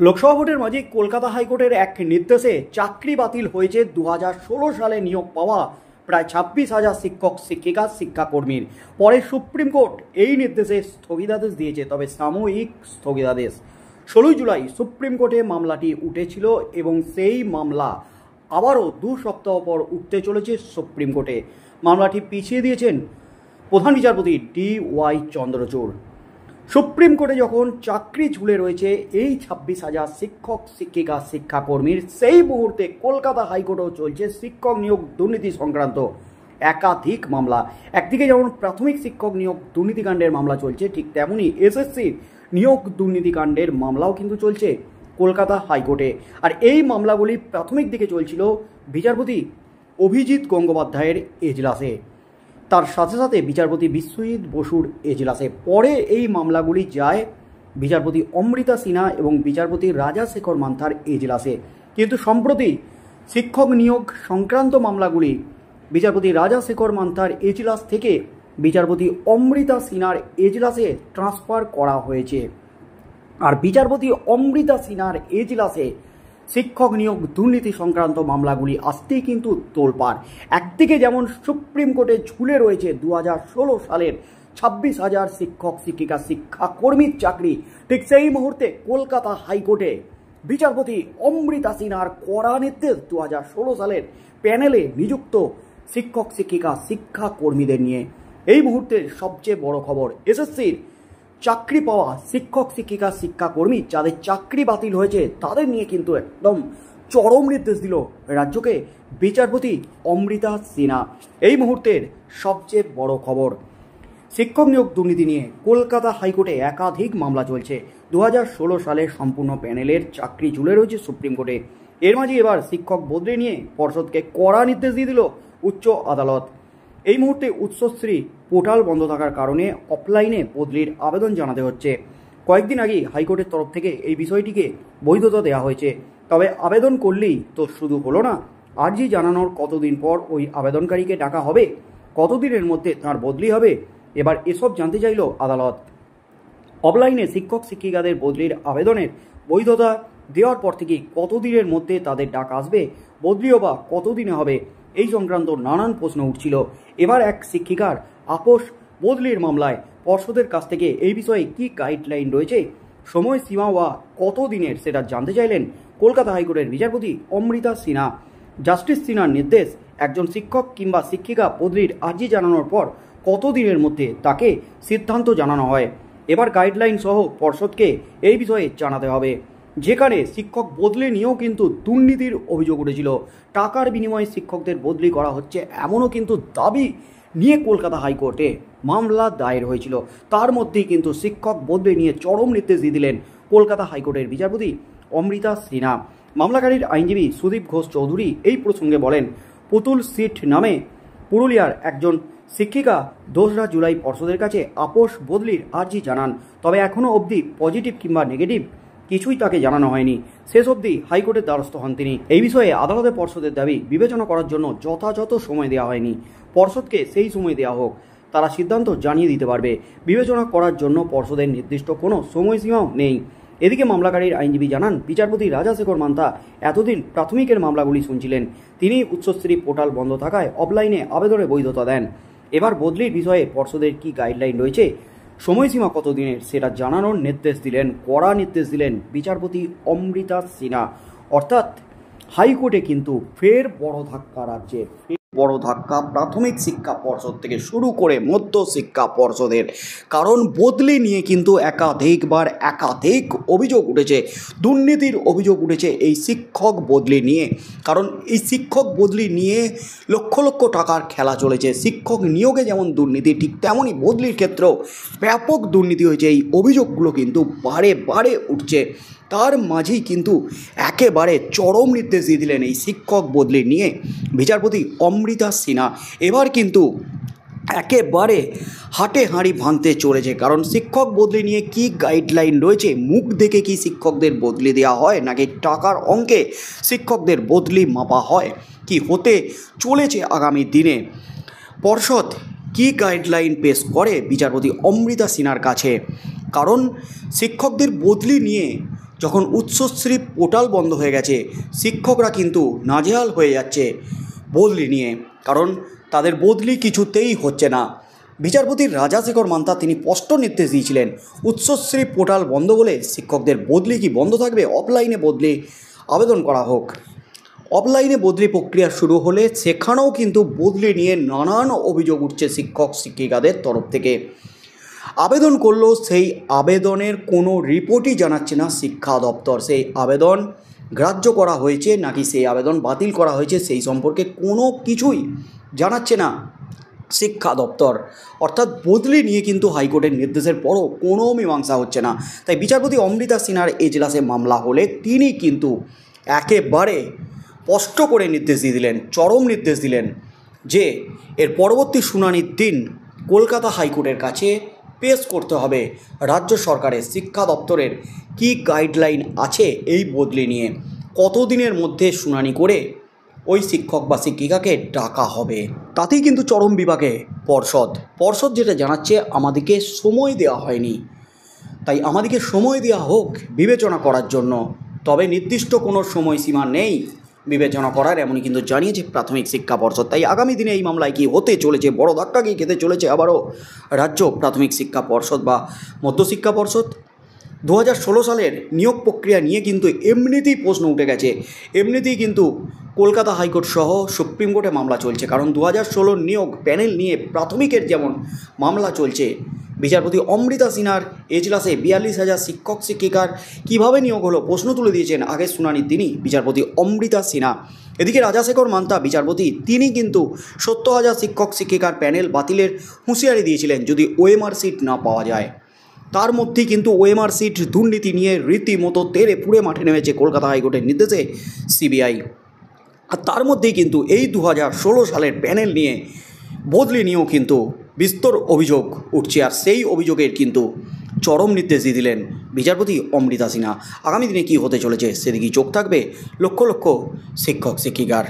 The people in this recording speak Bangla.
লোকসভা ভোটের মাঝে কলকাতা হাইকোর্টের এক নির্দেশে চাকরি বাতিল হয়েছে 2016 সালে নিয়োগ পাওয়া প্রায় 26,000 শিক্ষক শিক্ষিকা শিক্ষাকর্মীর। পরে সুপ্রিম কোর্ট এই নির্দেশে স্থগিতাদেশ দিয়েছে, তবে সাময়িক স্থগিতাদেশ। 16 জুলাই সুপ্রিম কোর্টে মামলাটি উঠেছিল এবং সেই মামলা আবারও 2 সপ্তাহ পর উঠতে চলেছে সুপ্রিম কোর্টে। মামলাটি পিছিয়ে দিয়েছেন প্রধান বিচারপতি DY চন্দ্রচূড়। সুপ্রিম কোর্টে যখন চাকরি ঝুলে রয়েছে এই 26,000 শিক্ষক শিক্ষিকা শিক্ষাকর্মীর, সেই মুহূর্তে কলকাতা হাইকোর্টেও চলছে শিক্ষক নিয়োগ দুর্নীতি সংক্রান্ত একাধিক মামলা। একদিকে যেমন প্রাথমিক শিক্ষক নিয়োগ দুর্নীতিকাণ্ডের মামলা চলছে, ঠিক তেমনই SSCর নিয়োগ দুর্নীতিকাণ্ডের মামলাও কিন্তু চলছে কলকাতা হাইকোর্টে। আর এই মামলাগুলি প্রাথমিক দিকে চলছিল বিচারপতি অভিজিৎ গঙ্গোপাধ্যায়ের এজলাসে, তার সাথে সাথে বিচারপতি বিশ্বজিৎ বসুর এজলাসে। পরে এই মামলাগুলি যায় বিচারপতি অমৃতা সিনহা এবং বিচারপতি রাজাশেখর মান্থার এজলাসে। কিন্তু সম্প্রতি শিক্ষক নিয়োগ সংক্রান্ত মামলাগুলি বিচারপতি রাজাশেখর মান্থার এজলাস থেকে বিচারপতি অমৃতা সিনহার এজলাসে ট্রান্সফার করা হয়েছে। আর বিচারপতি অমৃতা সিনহার এজলাসে শিক্ষক নিয়োগ দুর্নীতি সংক্রান্ত মামলাগুলি আসতেই কিন্তু তোলপাড়। একদিকে যেমন সুপ্রিম কোর্টে ঝুলে রয়েছে 2016 সালের 26,000 শিক্ষক শিক্ষিকা শিক্ষাকর্মীর চাকরি, ঠিক সেই মুহূর্তে কলকাতা হাইকোর্টে বিচারপতি অমৃতা সিনহার কড়া নির্দেশ 2016 সালের প্যানেলে নিযুক্ত শিক্ষক শিক্ষিকা শিক্ষাকর্মীদের নিয়ে। এই মুহূর্তের সবচেয়ে বড় খবর, SSCর চাকরি পাওয়া শিক্ষক শিক্ষিকা শিক্ষাকর্মী যাদের চাকরি বাতিল হয়েছে তাদের নিয়ে কিন্তু একদম চরম নির্দেশ দিল রাজ্যকে বিচারপতি অমৃতা সিনহা। এই মুহূর্তের সবচেয়ে বড় খবর, শিক্ষক নিয়োগ দুর্নীতি নিয়ে কলকাতা হাইকোর্টে একাধিক মামলা চলছে। 2016 সালে সম্পূর্ণ প্যানেলের চাকরি ঝুলে রয়েছে সুপ্রিম কোর্টে। এর মাঝে এবার শিক্ষক বদলি নিয়ে পর্ষদকে কড়া নির্দেশ দিয়ে দিল উচ্চ আদালত। এই মুহূর্তে উৎসশ্রী পোর্টাল বন্ধ থাকার কারণে অফলাইনে বদলির আবেদন জানাতে হচ্ছে। কয়েকদিন আগেই হাইকোর্টের তরফ থেকে এই বিষয়টিকে বৈধতা দেওয়া হয়েছে। তবে আবেদন করলেই তো শুধু হলো না, আর্জি জানানোর কতদিন পর ওই আবেদনকারীকে ডাকা হবে, কতদিনের মধ্যে তার বদলি হবে, এবার এসব জানতে চাইল আদালত। অফলাইনে শিক্ষক শিক্ষিকাদের বদলির আবেদনের বৈধতা দেওয়ার পর থেকে কতদিনের মধ্যে তাদের ডাক আসবে, বদলিও বা কতদিনে হবে, এই সংক্রান্ত নানান প্রশ্ন উঠছিল। এবার এক শিক্ষিকার আপোষ বদলির মামলায় পর্ষদের কাছ থেকে এই বিষয়ে কি গাইডলাইন রয়েছে, সময়সীমা বা কতদিনের, সেটা জানতে চাইলেন কলকাতা হাইকোর্টের বিচারপতি অমৃতা সিনহা। জাস্টিস সিনহার নির্দেশ, একজন শিক্ষক কিংবা শিক্ষিকা বদলির আর্জি জানানোর পর কতদিনের মধ্যে তাকে সিদ্ধান্ত জানানো হয়। এবার গাইডলাইন সহ পর্ষদকে এই বিষয়ে জানাতে হবে। যেখানে শিক্ষক বদলি নিয়েও কিন্তু দুর্নীতির অভিযোগ উঠেছিল, টাকার বিনিময়ে শিক্ষকদের বদলি করা হচ্ছে এমনও কিন্তু দাবি নিয়ে কলকাতা হাইকোর্টে মামলা দায়ের হয়েছিল। তার মধ্যেই কিন্তু শিক্ষক বদলি নিয়ে চরম নির্দেশ দিয়ে দিলেন কলকাতা হাইকোর্টের বিচারপতি অমৃতা সিনহা। মামলাকারীর আইনজীবী সুদীপ ঘোষ চৌধুরী এই প্রসঙ্গে বলেন, পুতুল সিট নামে পুরুলিয়ার একজন শিক্ষিকা 2রা জুলাই পর্ষদের কাছে আপোষ বদলির আর্জি জানান। তবে এখনও অবধি পজিটিভ কিংবা নেগেটিভ কিছুই তাকে জানানো হয়নি। শেষ অবধি হাইকোর্টের দ্বারস্থ হন তিনি। এই বিষয়ে আদালতে পর্ষদের দাবি বিবেচনা করার জন্য যথাযথ সময় দেওয়া হয়নি। পর্ষদকে সেই সময় দেওয়া হোক, তারা সিদ্ধান্ত জানিয়ে দিতে পারবে। বিবেচনা করার জন্য পর্ষদের নির্দিষ্ট কোনো সময়সীমাও নেই। এদিকে মামলাকারীর আইনজীবী জানান, বিচারপতি রাজাশেখর মান্থা এতদিন প্রাথমিকের মামলাগুলি শুনছিলেন। তিনি উচ্চশ্রী পোর্টাল বন্ধ থাকায় অফলাইনে আবেদনে বৈধতা দেন। এবার বদলির বিষয়ে পর্ষদের কি গাইডলাইন রয়েছে, সময়সীমা কতদিনের, সেটা জানানোর নির্দেশ দিলেন, কড়া নির্দেশ দিলেন বিচারপতি অমৃতা সিনহা। অর্থাৎ হাইকোর্টে কিন্তু ফের বড় ধাক্কা, রাজ্যের বড় ধাক্কা প্রাথমিক শিক্ষা পর্ষদ থেকে শুরু করে মধ্য শিক্ষা পর্ষদের। কারণ বদলি নিয়ে কিন্তু একাধিক অভিযোগ উঠেছে, দুর্নীতির অভিযোগ উঠেছে এই শিক্ষক বদলি নিয়ে। কারণ এই শিক্ষক বদলি নিয়ে লক্ষ লক্ষ টাকার খেলা চলেছে। শিক্ষক নিয়োগে যেমন দুর্নীতি, ঠিক তেমনই বদলির ক্ষেত্রেও ব্যাপক দুর্নীতি হয়েছে। এই অভিযোগগুলো কিন্তু বারে বারে উঠছে। তার মাঝেই কিন্তু একেবারে চরম নির্দেশ দিয়ে দিলেন এই শিক্ষক বদলি নিয়ে বিচারপতি অমৃতা সিনহা। এবার কিন্তু একেবারে হাটে হাঁড়ি ভাঙতে চলেছে। কারণ শিক্ষক বদলি নিয়ে কি গাইডলাইন রয়েছে, মুখ দেখে কি শিক্ষকদের বদলি দেওয়া হয় নাকি টাকার অঙ্কে শিক্ষকদের বদলি মাপা হয়, কি হতে চলেছে আগামী দিনে, পর্ষদ কি গাইডলাইন পেশ করে বিচারপতি অমৃতা সিনহার কাছে। কারণ শিক্ষকদের বদলি নিয়ে যখন উচ্চশ্রী পোর্টাল বন্ধ হয়ে গেছে, শিক্ষকরা কিন্তু নাজেহাল হয়ে যাচ্ছে বদলি নিয়ে, কারণ তাদের বদলি কিছুতেই হচ্ছে না। বিচারপতি রাজাশেখর মান্তা তিনি স্পষ্ট নির্দেশ দিয়েছিলেন, উচ্চশ্রী পোর্টাল বন্ধ বলে শিক্ষকদের বদলি কি বন্ধ থাকবে? অফলাইনে বদলি আবেদন করা হোক। অফলাইনে বদলি প্রক্রিয়া শুরু হলে সেখানেও কিন্তু বদলি নিয়ে নানান অভিযোগ উঠছে শিক্ষক শিক্ষিকাদের তরফ থেকে। আবেদন করলেও সেই আবেদনের কোনো রিপোর্টই জানাচ্ছে না শিক্ষা দপ্তর। সেই আবেদন গ্রাহ্য করা হয়েছে নাকি সেই আবেদন বাতিল করা হয়েছে সেই সম্পর্কে কোনো কিছুই জানাচ্ছে না শিক্ষা দপ্তর। অর্থাৎ বদলি নিয়ে কিন্তু হাইকোর্টের নির্দেশের পরও কোনো মীমাংসা হচ্ছে না। তাই বিচারপতি অমৃতা সিনহার এজলাসে মামলা হলে তিনি কিন্তু একেবারে স্পষ্ট করে নির্দেশ দিয়ে দিলেন, চরম নির্দেশ দিলেন যে এর পরবর্তী শুনানির দিন কলকাতা হাইকোর্টের কাছে পেশ করতে হবে রাজ্য সরকারের শিক্ষা দপ্তরের কী গাইডলাইন আছে এই বদলি নিয়ে, কতদিনের মধ্যে শুনানি করে ওই শিক্ষক বা শিক্ষিকাকে ডাকা হবে। তাতেই কিন্তু চরম বিভাগে পর্ষদ যেটা জানাচ্ছে, আমাদেরকে সময় দেওয়া হয়নি, তাই আমাদেরকে সময় দেওয়া হোক বিবেচনা করার জন্য, তবে নির্দিষ্ট কোনো সময়সীমা নেই বিবেচনা করার, এমনই কিন্তু জানিয়েছে প্রাথমিক শিক্ষা পর্ষদ। তাই আগামী দিনে এই মামলায় কি হতে চলেছে, বড় ধাক্কা কি খেতে চলেছে আবারও রাজ্য প্রাথমিক শিক্ষা পর্ষদ বা মধ্যশিক্ষা পর্ষদ? 2016 সালের নিয়োগ প্রক্রিয়া নিয়ে কিন্তু এমনিতেই প্রশ্ন উঠে গেছে, এমনিতেই কিন্তু কলকাতা হাইকোর্ট সহ সুপ্রিম কোর্টে মামলা চলছে, কারণ 2016 নিয়োগ প্যানেল নিয়ে প্রাথমিকের যেমন মামলা চলছে, বিচারপতি অমৃতা সিনহার এজলাসে 42,000 শিক্ষক শিক্ষিকার কীভাবে নিয়োগ হলো প্রশ্ন তুলে দিয়েছেন আগের শুনানির দিনই বিচারপতি অমৃতা সিনহা। এদিকে রাজাশেখর মান্তা বিচারপতি তিনি কিন্তু 70,000 শিক্ষক শিক্ষিকার প্যানেল বাতিলের হুঁশিয়ারি দিয়েছিলেন যদি ওএমআর সিট না পাওয়া যায়। তার মধ্যেই কিন্তু ওএমআর সিট দুর্নীতি নিয়ে রীতিমতো তেড়ে পুড়ে মাঠে নেমেছে কলকাতা হাইকোর্টের নির্দেশে সিবিআই। আর তার মধ্যেই কিন্তু এই 2016 সালের প্যানেল নিয়ে বদলি নিয়েও কিন্তু বিস্তর অভিযোগ উঠছে, আর সেই অভিযোগের কিন্তু চরম নির্দেশ দিয়ে দিলেন বিচারপতি অমৃতা সিনহা। আগামী দিনে কী হতে চলেছে সেদিকেই চোখ থাকবে লক্ষ লক্ষ শিক্ষক শিক্ষিকার।